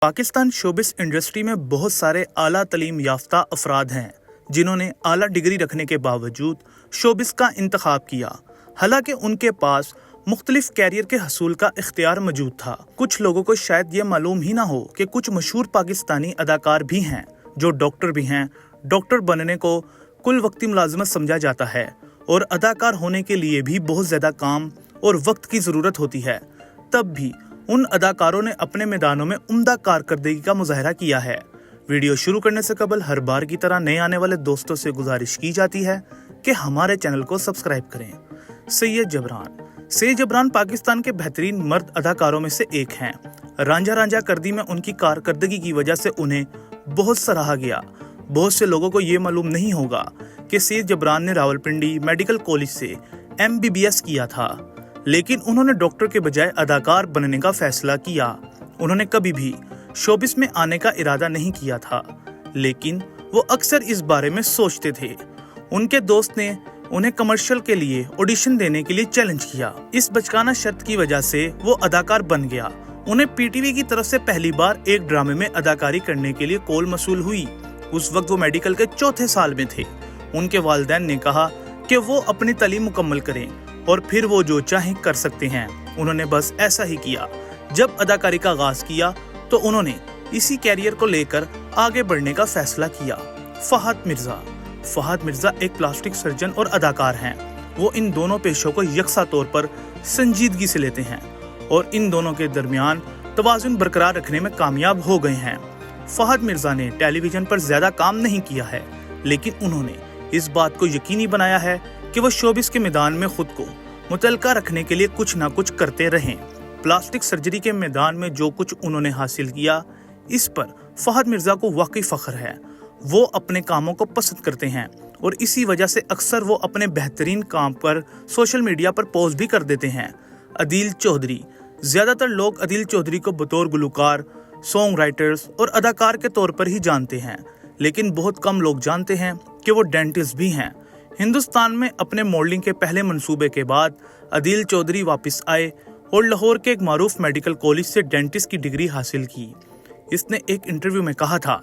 Pakistan showbiz industry में बहुत सारे आला तलीम याफ्ता अफराद हैं जिन्होंने आला डिग्री रखने के बावजूद शोबिस का इंतखाब किया। हालांकि उनके पास मुख्तलिफ कैरियर के हसूल का इख्तियार मौजूद था। कुछ लोगों को शायद ये मालूम ही ना हो कि कुछ मशहूर पाकिस्तानी अदाकार भी हैं जो डॉक्टर भी हैं। डॉक्टर बनने को कुल वक्ती मुलाजमत समझा जाता है और अदाकार होने के लिए भी बहुत ज़्यादा काम और वक्त की ज़रूरत होती है। तब भी उन अदाकारों ने अपने मैदानों में उम्दा कारकर्दगी का मुजाहरा किया है। वीडियो शुरू करने से कबल हर बार की तरह नए आने वाले दोस्तों से गुजारिश की जाती है कि हमारे चैनल को सब्सक्राइब करें। सैयद जबरान पाकिस्तान के बेहतरीन मर्द अदाकारों में से एक हैं। रांझा करदी में उनकी कारकर्दगी की वजह से उन्हें बहुत सराहा गया। बहुत से लोगों को ये मालूम नहीं होगा कि सैयद जबरान ने रावलपिंडी मेडिकल कॉलेज से MBBS किया था, लेकिन उन्होंने डॉक्टर के बजाय अदाकार बनने का फैसला किया। उन्होंने कभी भी शोबिस में आने का इरादा नहीं किया था, लेकिन वो अक्सर इस बारे में सोचते थे। उनके दोस्त ने उन्हें कमर्शियल के लिए ऑडिशन देने के लिए चैलेंज किया। इस बचकाना शर्त की वजह से वो अदाकार बन गया। उन्हें PTV की तरफ से पहली बार एक ड्रामे में अदाकारी करने के लिए कॉल मसूल हुई। उस वक्त वो मेडिकल के चौथे साल में थे। उनके वालिदैन ने कहा कि वो अपनी तालीम मुकम्मल करें और फिर वो जो चाहें कर सकते हैं। उन्होंने बस ऐसा ही किया। जब अदाकारी का आगाज किया तो उन्होंने इसी कैरियर को लेकर आगे बढ़ने का फैसला किया। फहद मिर्जा एक प्लास्टिक सर्जन और अदाकार हैं। वो इन दोनों पेशों को यकसा तौर पर संजीदगी से लेते हैं और इन दोनों के दरमियान तवाज़ुन बरकरार रखने में कामयाब हो गए हैं। फहद मिर्जा ने टेलीविजन पर ज्यादा काम नहीं किया है, लेकिन उन्होंने इस बात को यकीनी बनाया है कि वो शोबिस के मैदान में खुद को मुतलका रखने के लिए कुछ ना कुछ करते रहें। प्लास्टिक सर्जरी के मैदान में जो कुछ उन्होंने हासिल किया, इस पर फहद मिर्जा को वाकई फख्र है। वो अपने कामों को पसंद करते हैं और इसी वजह से अक्सर वो अपने बेहतरीन काम पर सोशल मीडिया पर पोस्ट भी कर देते हैं। अदील चौधरी, ज्यादातर लोग अदील चौधरी को बतौर गुलकार, सॉन्ग राइटर्स और अदाकार के तौर पर ही जानते हैं, लेकिन बहुत कम लोग जानते हैं कि वो डेंटिस्ट भी हैं। हिंदुस्तान में अपने मॉडलिंग के पहले मंसूबे के बाद अदील चौधरी वापस आए और लाहौर के एक मारूफ मेडिकल कॉलेज से डेंटिस्ट की डिग्री हासिल की। इसने एक इंटरव्यू में कहा था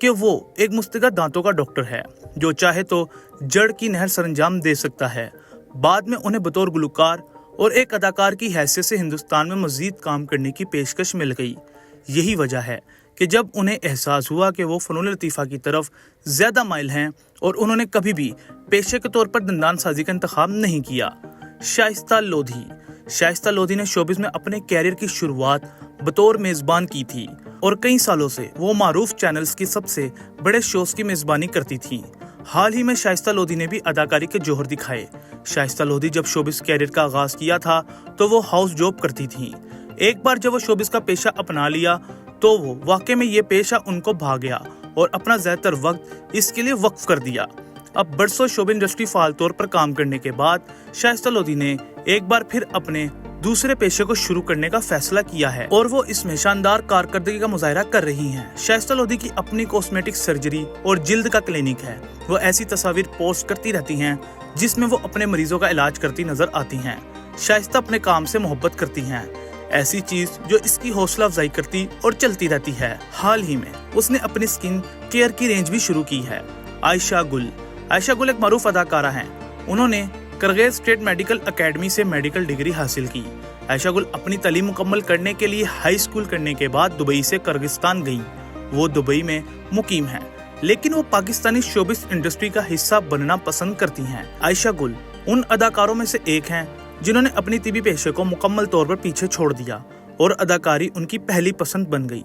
कि वो एक मुस्तगत दांतों का डॉक्टर है जो चाहे तो जड़ की नहर सरंजाम दे सकता है। बाद में उन्हें बतौर गुलकार और एक अदाकार की हैसियत से हिंदुस्तान में मजीद काम करने की पेशकश मिल गई। यही वजह है कि जब उन्हें एहसास हुआ कि वो फनून लतीफ़ा की तरफ ज़्यादा माइल हैं और उन्होंने कभी भी पेशे के तौर पर दंदान साजी का इंतखाब नहीं किया। शाइस्ता लोधी ने शोबिस में अपने कैरियर की शुरुआत बतौर मेज़बान की थी और कई सालों से वो मारूफ चैनल्स की सबसे बड़े शोज़ की मेज़बानी करती थी। हाल ही में शाइस्ता लोधी ने भी अदाकारी के जौहर दिखाए। शाइस्ता लोधी जब शोबिस कैरियर का आगाज़ किया था तो वो हाउस जॉब करती थी। एक बार जब वो शोबिस का पेशा अपना लिया तो वो वाकई में ये पेशा उनको भा गया और अपना ज़्यादातर वक्त इसके लिए वक्फ कर दिया। अब बरसों शोब इंडस्ट्री फाल तौर पर काम करने के बाद शाइस्ता लोधी ने एक बार फिर अपने दूसरे पेशे को शुरू करने का फैसला किया है और वो इसमें शानदार कारकर्दगी का मुजाहरा कर रही हैं। शाइस्ता लोधी की अपनी कॉस्मेटिक सर्जरी और जिल्द का क्लिनिक है। वो ऐसी तस्वीर पोस्ट करती रहती हैं जिसमें वो अपने मरीजों का इलाज करती नजर आती हैं। शाइस्ता अपने काम से मोहब्बत करती हैं, ऐसी चीज जो इसकी हौसला अफजाई करती और चलती रहती है। हाल ही में उसने अपनी स्किन केयर की रेंज भी शुरू की है। आयशा गुल एक मारूफ अदाकारा हैं। उन्होंने करगिल स्टेट मेडिकल एकेडमी से मेडिकल डिग्री हासिल की। आयशा गुल अपनी तालीम मुकम्मल करने के लिए हाई स्कूल करने के बाद दुबई से किर्गिस्तान गई। वो दुबई में मुकीम है, लेकिन वो पाकिस्तानी शोबिस इंडस्ट्री का हिस्सा बनना पसंद करती हैं। आयशा गुल उन अदाकारों में से एक हैं जिन्होंने अपनी तिबी पेशे को मुकम्मल तौर पर पीछे छोड़ दिया और अदाकारी उनकी पहली पसंद बन गई।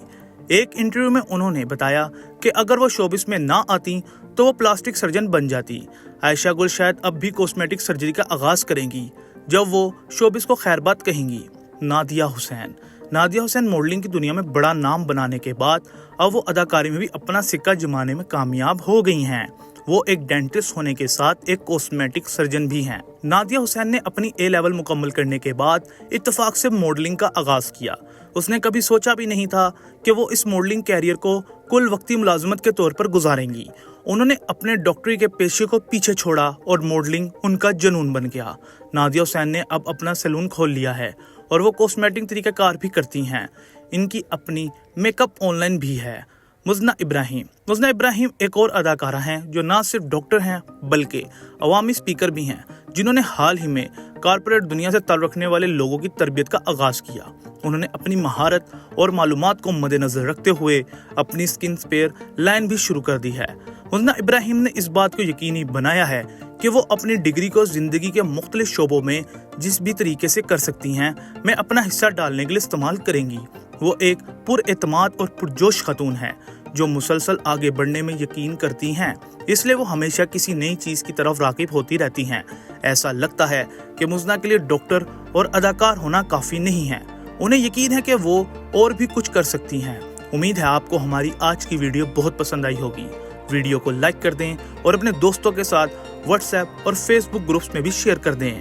एक इंटरव्यू में उन्होंने बताया कि अगर वो शोबिस में ना आती तो वो प्लास्टिक सर्जन बन जाती। आयशा गुल शायद अब भी कॉस्मेटिक सर्जरी का आगाज करेंगी जब वो शोबिस को खैरबाद कहेंगी। नादिया हुसैन मॉडलिंग की दुनिया में बड़ा नाम बनाने के बाद अब वो अदाकारी में भी अपना सिक्का जमाने में कामयाब हो गई हैं। वो एक डेंटिस्ट होने के साथ एक कॉस्मेटिक सर्जन भी हैं। नादिया हुसैन ने अपनी A लेवल मुकम्मल करने के बाद इत्तेफाक से मॉडलिंग का आगाज किया। उसने कभी सोचा भी नहीं था कि वो इस मॉडलिंग कैरियर को कुल वक्ती मुलाजमत के तौर पर गुजारेंगी। उन्होंने अपने डॉक्टरी के पेशे को पीछे छोड़ा और मॉडलिंग उनका जुनून बन गया। नादिया हुसैन ने अब अपना सैलून खोल लिया है और वो कॉस्मेटिक तरीक़ाकार भी करती हैं। ان کی اپنی میک اپ آن لائن بھی ہے۔ مزنہ ابراہیم ایک اور اداکارہ ہیں جو نہ صرف ڈاکٹر ہیں بلکہ عوامی اسپیکر بھی ہیں، جنہوں نے حال ہی میں کارپوریٹ دنیا سے تعلق رکھنے والے لوگوں کی تربیت کا آغاز کیا۔ انہوں نے اپنی مہارت اور معلومات کو مد نظر رکھتے ہوئے اپنی سکن اسپیئر لائن بھی شروع کر دی ہے۔ مزنہ ابراہیم نے اس بات کو یقینی بنایا ہے کہ وہ اپنی ڈگری کو زندگی کے مختلف شعبوں میں جس بھی طریقے سے کر سکتی ہیں میں اپنا حصہ ڈالنے کے لیے استعمال کریں گی۔ وہ ایک پر اعتماد اور پرجوش خاتون ہے جو مسلسل آگے بڑھنے میں یقین کرتی ہیں، اس لیے وہ ہمیشہ کسی نئی چیز کی طرف راغب ہوتی رہتی ہیں۔ ایسا لگتا ہے کہ مزنہ کے لیے ڈاکٹر اور اداکار ہونا کافی نہیں ہے، انہیں یقین ہے کہ وہ اور بھی کچھ کر سکتی ہیں۔ امید ہے آپ کو ہماری آج کی ویڈیو بہت پسند آئی ہوگی۔ ویڈیو کو لائک کر دیں اور اپنے دوستوں کے ساتھ واٹس ایپ اور فیس بک گروپس میں بھی شیئر کر دیں۔